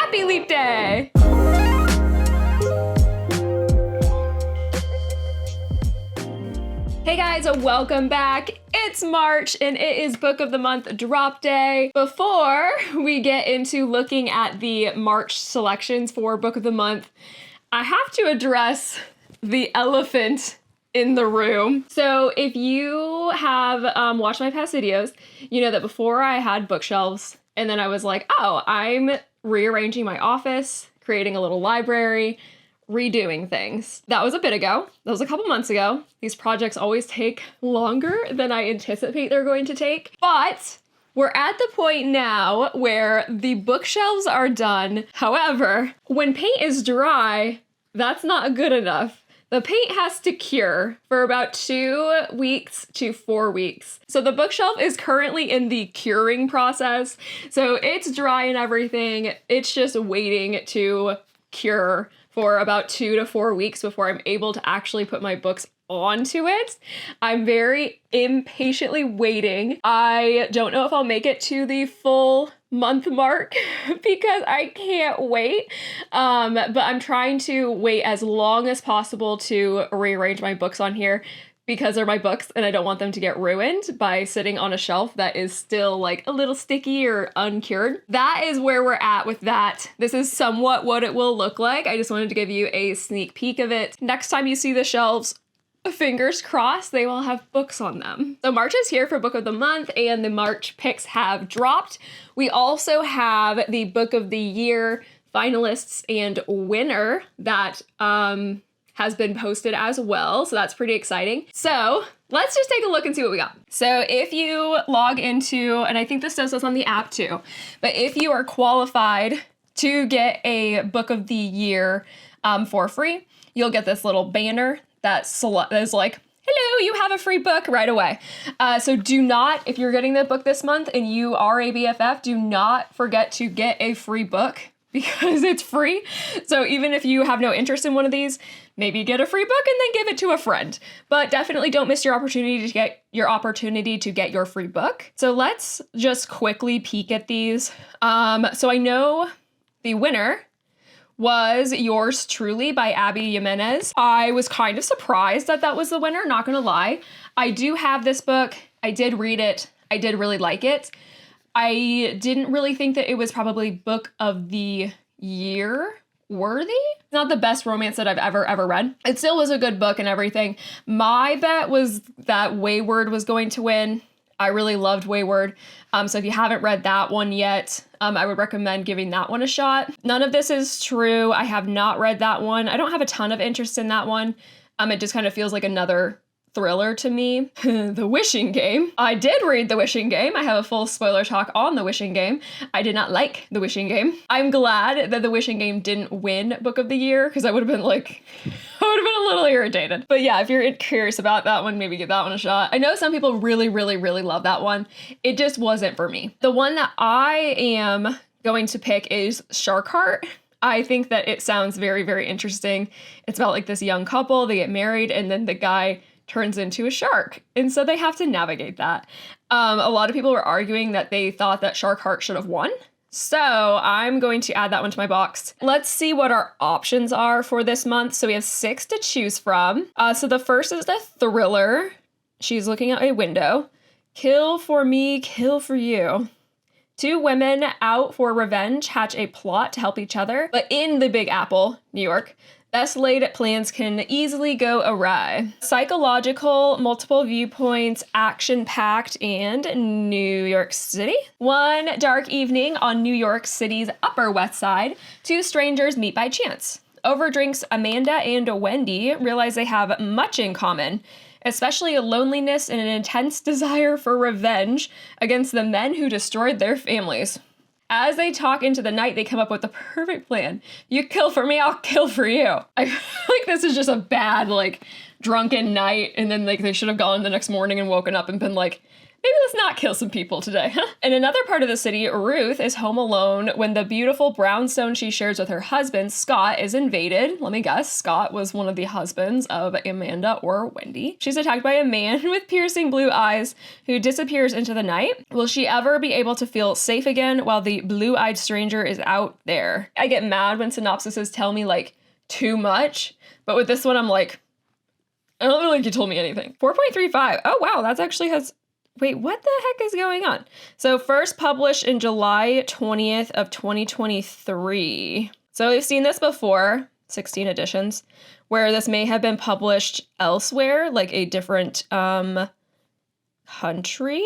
Happy Leap Day! Hey guys, welcome back. It's March and it is Book of the Month drop day. Before we get into looking at the March selections for Book of the Month, I have to address the elephant in the room. So if you have watched my past videos, you know that before I had bookshelves and then I was like, oh, I'm rearranging my office, creating a little library, redoing things. That was a bit ago. That was a couple months ago. These projects always take longer than I anticipate they're going to take. But we're at the point now where the bookshelves are done. However, when paint is dry, that's not good enough. The paint has to cure for about 2 weeks to 4 weeks. So the bookshelf is currently in the curing process. So it's dry and everything. It's just waiting to cure for about 2 to 4 weeks before I'm able to actually put my books onto it. I'm very impatiently waiting. I don't know if I'll make it to the full month mark because I can't wait. But I'm trying to wait as long as possible to rearrange my books on here because they're my books and I don't want them to get ruined by sitting on a shelf that is still like a little sticky or uncured. That is where we're at with that. This is somewhat what it will look like. I just wanted to give you a sneak peek of it. Next time you see the shelves, fingers crossed, they will have books on them. So March is here for Book of the Month and the March picks have dropped. We also have the Book of the Year finalists and winner that has been posted as well. So that's pretty exciting. So let's just take a look and see what we got. So if you log into, and I think this does this on the app too, but if you are qualified to get a Book of the Year for free, you'll get this little banner that is like, hello, you have a free book right away. So do not, if you're getting the book this month and you are a BFF, do not forget to get a free book because it's free. So even if you have no interest in one of these, maybe get a free book and then give it to a friend. But definitely don't miss your opportunity to get your free book. So let's just quickly peek at these. So I know the winner was Yours Truly by Abby Jimenez. I was kind of surprised that that was the winner, not gonna lie. I do have this book. I did read it. I did really like it. I didn't really think that it was probably Book of the Year worthy. It's not the best romance that I've ever read. It still was a good book and everything. My bet was that Wayward was going to win. I really loved Wayward. So if you haven't read that one yet, I would recommend giving that one a shot. None of This Is True. I have not read that one. I don't have a ton of interest in that one. It just kind of feels like another thriller to me. The Wishing Game. I did read The Wishing Game. I have a full spoiler talk on The Wishing Game. I did not like The Wishing Game. I'm glad that The Wishing Game didn't win Book of the Year because I would have been like, I would have been a little irritated. But yeah, if you're curious about that one, maybe give that one a shot. I know some people really love that one. It just wasn't for me. The one that I am going to pick is Shark Heart. I think that it sounds very interesting. It's about like this young couple, they get married, and then the guy turns into a shark. And so they have to navigate that. A lot of people were arguing that they thought that Shark Heart should have won. So I'm going to add that one to my box. Let's see what our options are for this month. So we have 6 to choose from. So the first is the thriller. She's looking out a window. Kill for me, kill for you. 2 women out for revenge hatch a plot to help each other, but in the Big Apple, New York, best laid plans can easily go awry. Psychological, multiple viewpoints, action-packed, and New York City. One dark evening on New York City's Upper West Side, 2 strangers meet by chance. Over drinks, Amanda and Wendy realize they have much in common, especially a loneliness and an intense desire for revenge against the men who destroyed their families. As they talk into the night, they come up with the perfect plan. You kill for me, I'll kill for you. I feel like this is just a bad, like, drunken night, and then like they should have gone the next morning and woken up and been like, Maybe let's not kill some people today, huh? In another part of the city, Ruth is home alone when the beautiful brownstone she shares with her husband, Scott, is invaded. Let me guess, Scott was one of the husbands of Amanda or Wendy. She's attacked by a man with piercing blue eyes who disappears into the night. Will she ever be able to feel safe again while the blue-eyed stranger is out there? I get mad when synopsises tell me, like, too much, but with this one, I'm like, I don't feel like you told me anything. 4.35. Oh, wow, that's actually has... Wait, what the heck is going on? So first published in July 20th of 2023. So we've seen this before, 16 editions, where this may have been published elsewhere, like a different country,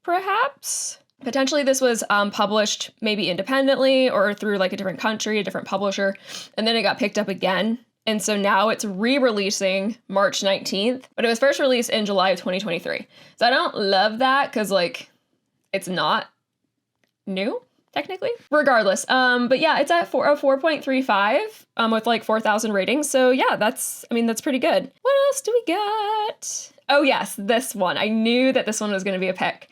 perhaps? Potentially this was published maybe independently or through like a different country, a different publisher, and then it got picked up again. And so now it's re-releasing March 19th, but it was first released in July of 2023. So I don't love that because, like, it's not new, technically. Regardless, but yeah, it's at 4.35 with like 4,000 ratings. So yeah, that's pretty good. What else do we got? Oh yes, this one. I knew that this one was going to be a pick.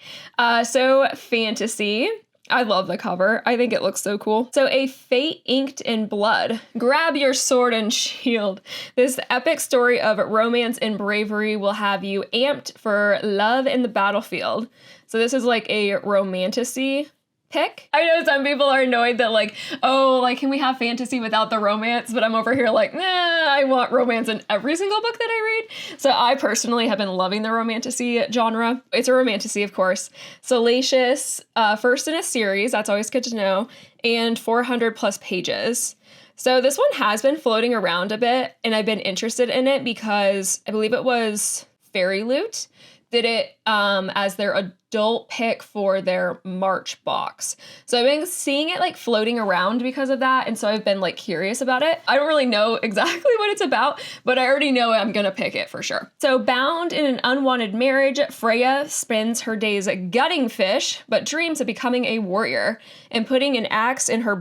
So fantasy. I love the cover. I think it looks so cool. So a fate inked in blood. Grab your sword and shield. This epic story of romance and bravery will have you amped for love in the battlefield. So this is like a romantasy pick. I know some people are annoyed that like, oh, like, can we have fantasy without the romance? But I'm over here like, nah, I want romance in every single book that I read. So I personally have been loving the romantasy genre. It's a romantasy, of course. Salacious, first in a series, that's always good to know, and 400 plus pages. So this one has been floating around a bit, and I've been interested in it because I believe it was Fairy Loot did it as their adult pick for their March box. So I've been seeing it like floating around because of that, and so I've been like curious about it. I don't really know exactly what it's about, but I already know I'm gonna pick it for sure. So bound in an unwanted marriage, Freya spends her days gutting fish, but dreams of becoming a warrior and putting an axe in her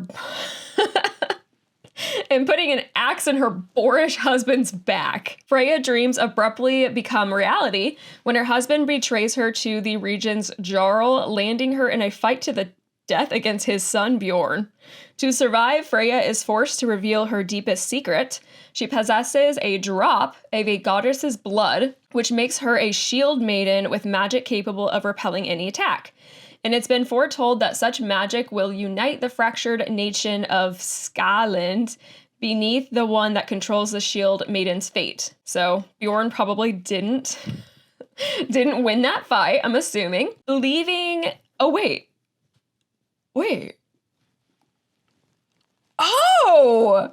boorish husband's back. Freya dreams abruptly become reality when her husband betrays her to the region's Jarl, landing her in a fight to the death against his son Bjorn. To survive, Freya is forced to reveal her deepest secret. She possesses a drop of a goddess's blood, which makes her a shield maiden with magic capable of repelling any attack. And it's been foretold that such magic will unite the fractured nation of Scotland beneath the one that controls the shield maiden's fate. So Bjorn probably didn't win that fight, I'm assuming. Oh, wait. Oh!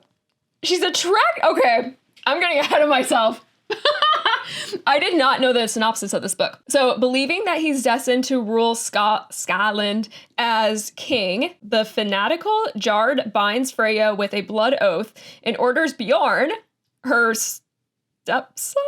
She's okay, I'm getting ahead of myself. I did not know the synopsis of this book. So, believing that he's destined to rule Scotland as king, the fanatical Jard binds Freya with a blood oath and orders Bjorn, her stepson,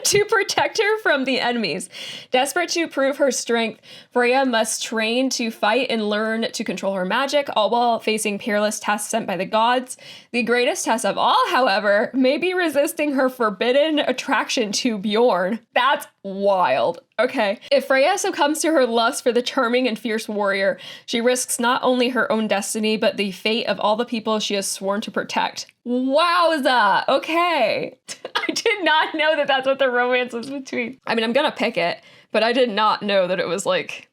to protect her from the enemies. Desperate to prove her strength, Freya must train to fight and learn to control her magic, all while facing peerless tests sent by the gods. The greatest test of all, however, may be resisting her forbidden attraction to Bjorn. That's wild. Okay. If Freya succumbs to her lust for the charming and fierce warrior, she risks not only her own destiny, but the fate of all the people she has sworn to protect. Wowza. Okay. I did not know that that's what the romance was between. I mean, I'm gonna pick it, but I did not know that it was like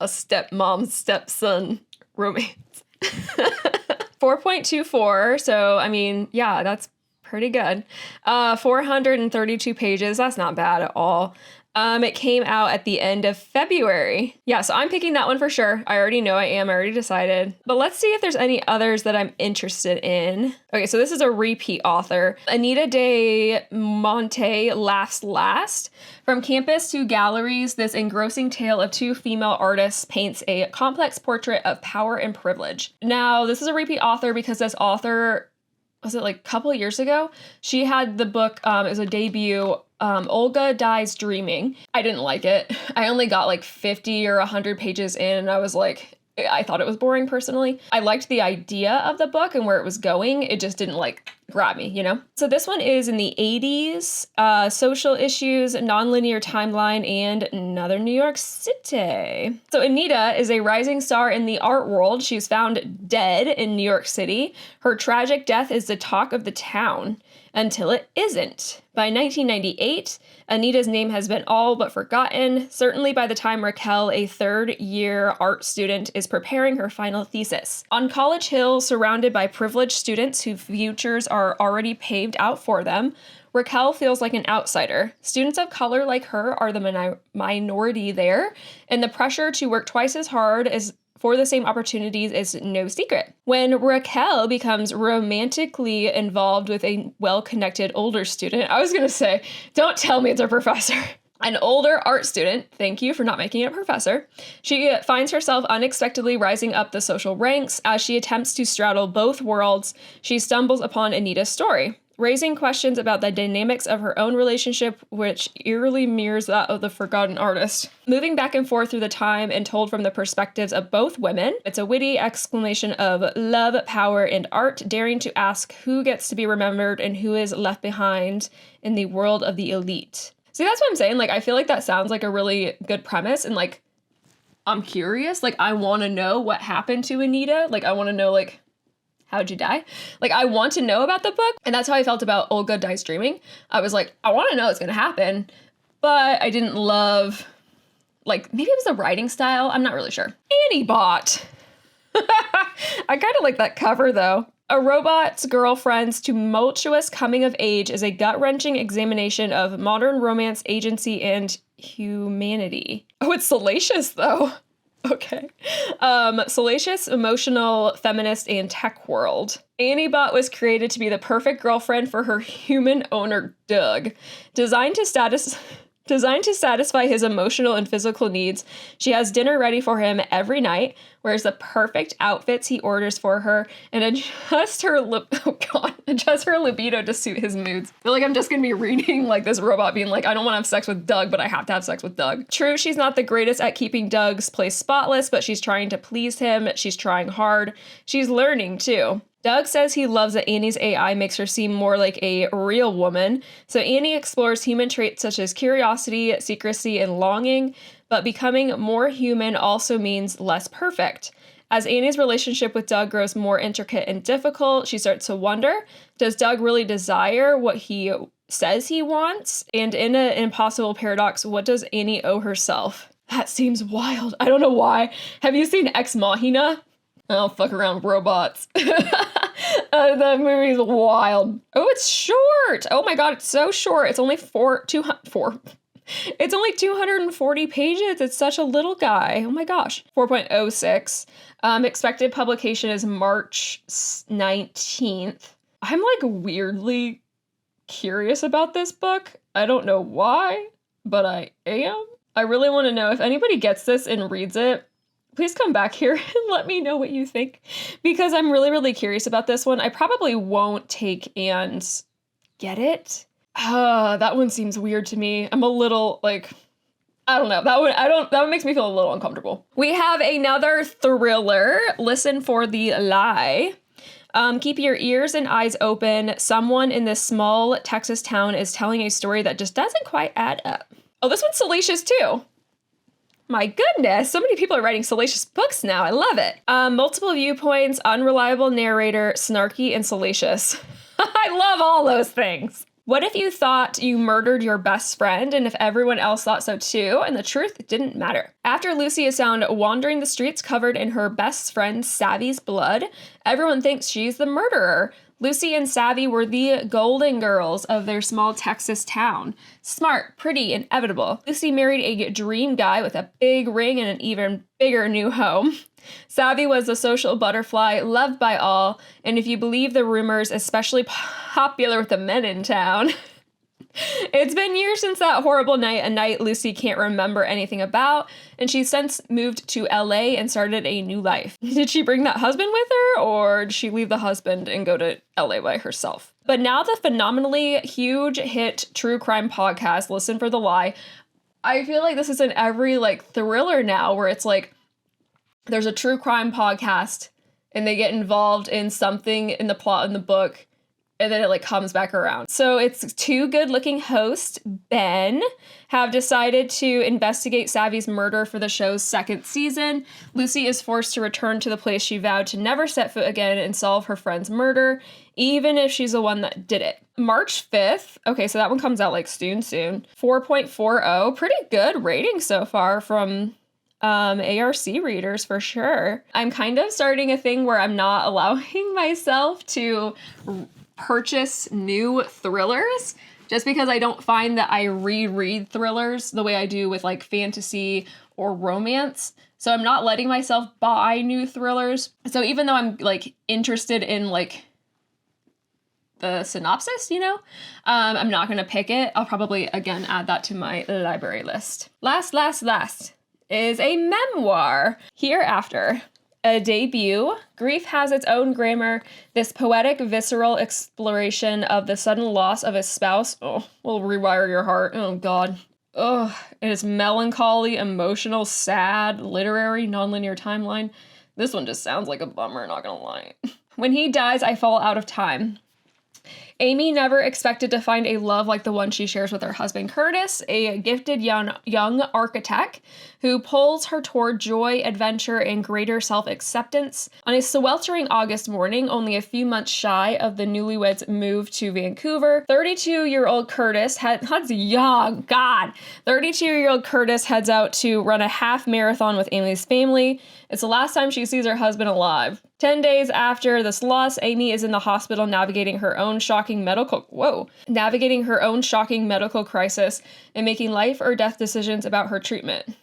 a stepmom, stepson romance. 4.24. So, I mean, yeah, that's pretty good. 432 pages. That's not bad at all. It came out at the end of February. Yeah, so I'm picking that one for sure. I already know I am. I already decided. But let's see if there's any others that I'm interested in. Okay, so this is a repeat author. Anita de Monte Laughs Last. From campus to galleries, this engrossing tale of two female artists paints a complex portrait of power and privilege. Now, this is a repeat author because this author, was it like a couple of years ago? She had the book, it was a debut, Olga Dies Dreaming. I didn't like it. I only got like 50 or 100 pages in, and I was like, I thought it was boring personally. I liked the idea of the book and where it was going. It just didn't like grab me, you know? So this one is in the 80s, social issues, nonlinear timeline, and another New York City. So Anita is a rising star in the art world. She's found dead in New York City. Her tragic death is the talk of the town until it isn't. By 1998, Anita's name has been all but forgotten, certainly by the time Raquel, a third-year art student, is preparing her final thesis. On College Hill, surrounded by privileged students whose futures are already paved out for them, Raquel feels like an outsider. Students of color like her are the minority there, and the pressure to work twice as hard as for the same opportunities is no secret. When Raquel becomes romantically involved with a well-connected older student, I was gonna say, don't tell me it's a professor. An older art student, thank you for not making it a professor, she finds herself unexpectedly rising up the social ranks. As she attempts to straddle both worlds, she stumbles upon Anita's story, raising questions about the dynamics of her own relationship, which eerily mirrors that of the forgotten artist. Moving back and forth through the time and told from the perspectives of both women, it's a witty exclamation of love, power, and art, daring to ask who gets to be remembered and who is left behind in the world of the elite. See, that's what I'm saying. Like, I feel like that sounds like a really good premise, and like, I'm curious. Like, I want to know what happened to Anita. Like, I want to know, like, how'd you die? Like, I want to know about the book. And that's how I felt about Olga Dies Dreaming. I was like, I want to know what's going to happen. But I didn't love, like, maybe it was the writing style. I'm not really sure. Annie Bot. I kind of like that cover, though. A robot's girlfriend's tumultuous coming of age is a gut-wrenching examination of modern romance, agency, and humanity. Oh, it's salacious, though. Okay. Salacious, emotional, feminist, and tech world. Annie Bot was created to be the perfect girlfriend for her human owner, Doug. Designed to satisfy his emotional and physical needs, she has dinner ready for him every night, wears the perfect outfits he orders for her, and adjusts her libido to suit his moods. I feel like I'm just gonna be reading like this robot being like, I don't want to have sex with Doug, but I have to have sex with Doug. True, she's not the greatest at keeping Doug's place spotless, but she's trying to please him. She's trying hard. She's learning too. Doug says he loves that Annie's AI makes her seem more like a real woman, so Annie explores human traits such as curiosity, secrecy, and longing, but becoming more human also means less perfect. As Annie's relationship with Doug grows more intricate and difficult, she starts to wonder, does Doug really desire what he says he wants? And in an impossible paradox, what does Annie owe herself? That seems wild. I don't know why. Have you seen Ex Machina? Oh, fuck around with robots. That movie's wild. Oh, it's short. Oh my god, it's so short. It's only it's only 240 pages. It's such a little guy. Oh my gosh. 4.06. Expected publication is March 19th. I'm like weirdly curious about this book. I don't know why, but I am. I really want to know if anybody gets this and reads it. Please come back here and let me know what you think, because I'm really, really curious about this one. I probably won't take and get it. That one seems weird to me. I'm a little like, I don't know. That one makes me feel a little uncomfortable. We have another thriller. Listen for the lie. Keep your ears and eyes open. Someone in this small Texas town is telling a story that just doesn't quite add up. Oh, this one's salacious too. My goodness, so many people are writing salacious books now. I love it. Multiple viewpoints, unreliable narrator, snarky, and salacious. I love all those things. What if you thought you murdered your best friend and if everyone else thought so too, and the truth didn't matter? After Lucy is found wandering the streets covered in her best friend Savvy's blood, everyone thinks she's the murderer. Lucy and Savvy were the golden girls of their small Texas town. Smart, pretty, and inevitable. Lucy married a dream guy with a big ring and an even bigger new home. Savvy was a social butterfly, loved by all, and if you believe the rumors, especially popular with the men in town. It's been years since that horrible night, a night Lucy can't remember anything about, and she's since moved to LA and started a new life. Did she bring that husband with her, or did she leave the husband and go to LA by herself? But now the phenomenally huge hit true crime podcast, Listen for the Lie, I feel like this is in every like thriller now, where it's like, there's a true crime podcast, and they get involved in something in the plot in the book, and then it like comes back around. So it's two good-looking hosts, Ben, have decided to investigate Savvy's murder for the show's second season. Lucy is forced to return to the place she vowed to never set foot again and solve her friend's murder, even if she's the one that did it. March 5th. Okay, so that one comes out like soon. 4.40. Pretty good rating so far from ARC readers for sure. I'm kind of starting a thing where I'm not allowing myself to purchase new thrillers just because I don't find that I reread thrillers the way I do with like fantasy or romance. So I'm not letting myself buy new thrillers. So even though I'm like interested in like the synopsis, you know, I'm not going to pick it. I'll probably again add that to my library list. Last is a memoir, Hereafter. A debut. Grief has its own grammar. This poetic, visceral exploration of the sudden loss of a spouse. Oh, will rewire your heart. Oh, God. Ugh. It is melancholy, emotional, sad, literary, nonlinear timeline. This one just sounds like a bummer, not gonna lie. When he dies, I fall out of time. Amy never expected to find a love like the one she shares with her husband Curtis, a gifted young architect who pulls her toward joy, adventure, and greater self-acceptance. On a sweltering August morning, only a few months shy of the newlyweds' move to Vancouver, 32-year-old Curtis 32-year-old Curtis heads out to run a half marathon with Amy's family. It's the last time she sees her husband alive. 10 days after this loss, Amy is in the hospital navigating her own shocking medical crisis and making life or death decisions about her treatment.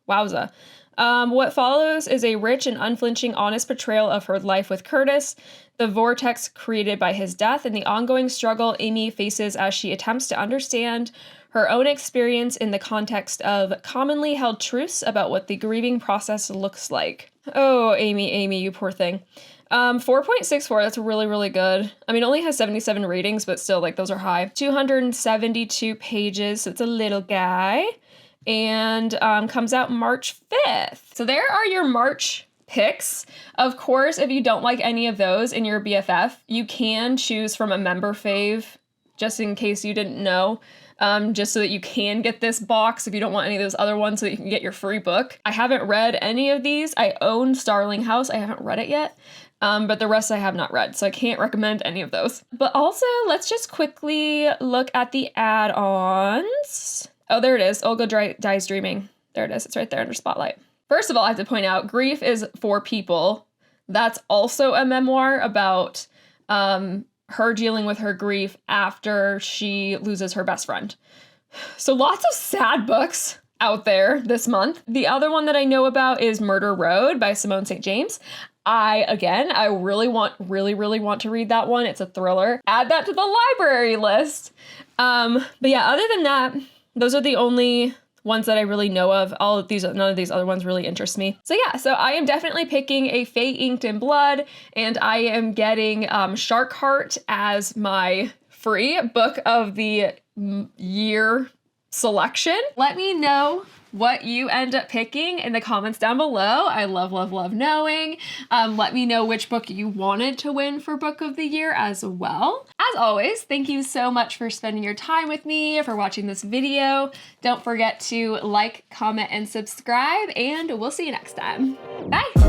Wowza. What follows is a rich and unflinching, honest portrayal of her life with Curtis, the vortex created by his death, and the ongoing struggle Amy faces as she attempts to understand her own experience in the context of commonly held truths about what the grieving process looks like. Oh, Amy, you poor thing. 4.64, that's really, really good. I mean, it only has 77 ratings, but still, like, those are high. 272 pages, so it's a little guy. And comes out March 5th. So there are your March picks. Of course, if you don't like any of those in your BFF, you can choose from a member fave, just in case you didn't know. Just so that you can get this box if you don't want any of those other ones so that you can get your free book. I haven't read any of these. I own Starling House. I haven't read it yet. But the rest I have not read, so I can't recommend any of those. But also, let's just quickly look at the add-ons. Oh, there it is. Olga Dies Dreaming. There it is. It's right there under Spotlight. First of all, I have to point out, Grief is for People. That's also a memoir about her dealing with her grief after she loses her best friend. So lots of sad books out there this month. The other one that I know about is Murder Road by Simone St. James. I really want to read that one. It's a thriller. Add that to the library list. But yeah, other than that, those are the only ones that I really know of. None of these other ones really interest me. So yeah, so I am definitely picking a Fae Inked in Blood, and I am getting Shark Heart as my free book of the year selection. Let me know what you end up picking in the comments down below. I love knowing. Let me know which book you wanted to win for book of the year as well. As always, thank you so much for spending your time with me, for watching this video. Don't forget to like, comment, and subscribe, and we'll see you next time. Bye.